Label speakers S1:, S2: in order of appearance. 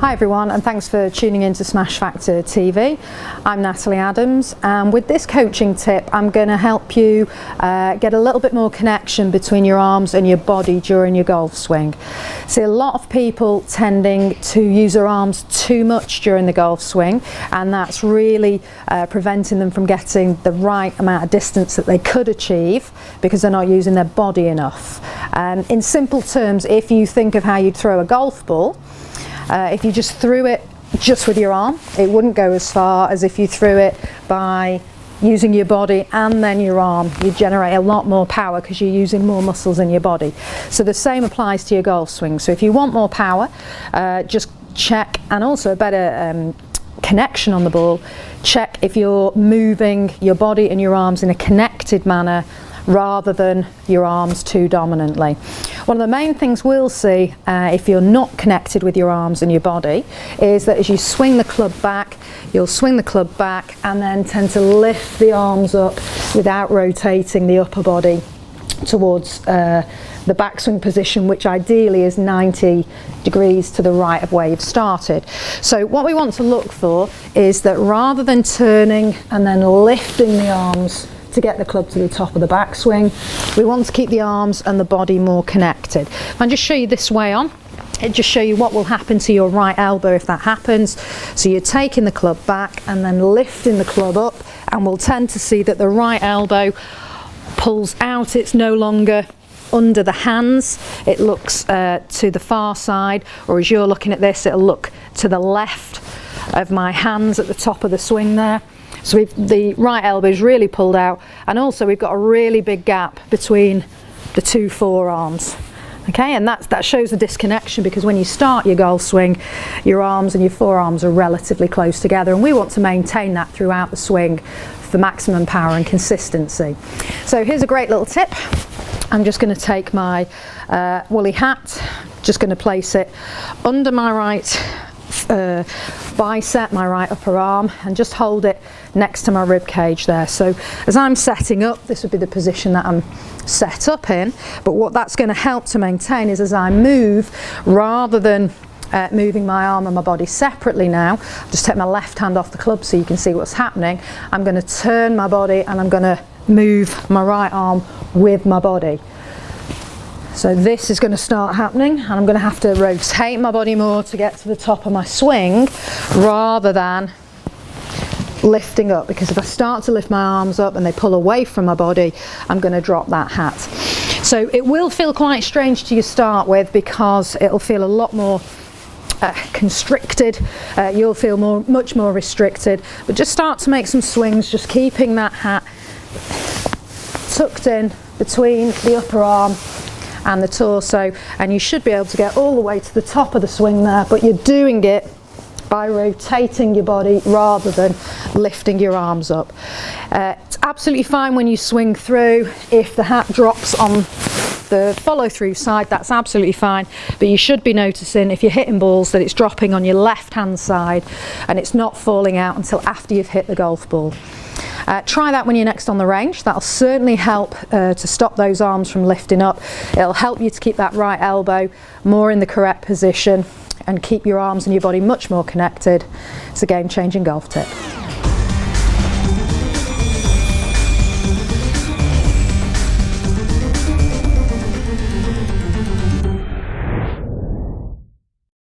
S1: Hi everyone, and thanks for tuning in to Smash Factor TV. I'm Natalie Adams, and with this coaching tip I'm going to help you get a little bit more connection between your arms and your body during your golf swing. See, a lot of people tending to use their arms too much during the golf swing, and that's really preventing them from getting the right amount of distance that they could achieve because they're not using their body enough. In simple terms, if you think of how you'd throw a golf ball, if you just threw it just with your arm, it wouldn't go as far as if you threw it by using your body and then your arm. You generate a lot more power because you're using more muscles in your body. So the same applies to your golf swing. So if you want more power, just check, and also a better connection on the ball, check if you're moving your body and your arms in a connected manner rather than your arms too dominantly. One of the main things we'll see if you're not connected with your arms and your body is that as you swing the club back, you'll swing the club back and then tend to lift the arms up without rotating the upper body towards the backswing position, which ideally is 90 degrees to the right of where you've started. So what we want to look for is that rather than turning and then lifting the arms to get the club to the top of the backswing, we want to keep the arms and the body more connected. I'll just show you this way on. It'll just show you what will happen to your right elbow if that happens. So you're taking the club back and then lifting the club up, and we'll tend to see that the right elbow pulls out. It's no longer under the hands, it looks to the far side, or as you're looking at this, it'll look to the left of my hands at the top of the swing there. So the right elbow is really pulled out, and also we've got a really big gap between the two forearms. Okay, and that shows the disconnection, because when you start your golf swing, your arms and your forearms are relatively close together, and we want to maintain that throughout the swing for maximum power and consistency. So here's a great little tip. I'm just going to take my woolly hat, just going to place it under my right bicep, my right upper arm, and just hold it next to my rib cage there. So as I'm setting up, this would be the position that I'm set up in, but what that's going to help to maintain is as I move, rather than moving my arm and my body separately now, just take my left hand off the club so you can see what's happening. I'm going to turn my body and I'm going to move my right arm with my body. So this is going to start happening, and I'm going to have to rotate my body more to get to the top of my swing rather than lifting up, because if I start to lift my arms up and they pull away from my body, I'm going to drop that hat. So it will feel quite strange to you start with, because it'll feel a lot more constricted, you'll feel much more restricted, but just start to make some swings, just keeping that hat tucked in between the upper arm and the torso, and you should be able to get all the way to the top of the swing there, but you're doing it by rotating your body rather than lifting your arms up. It's absolutely fine when you swing through. If the hat drops on the follow through side, that's absolutely fine, but you should be noticing if you're hitting balls that it's dropping on your left hand side and it's not falling out until after you've hit the golf ball. Try that when you're next on the range. That'll certainly help to stop those arms from lifting up. It'll help you to keep that right elbow more in the correct position and keep your arms and your body much more connected. It's a game-changing golf tip.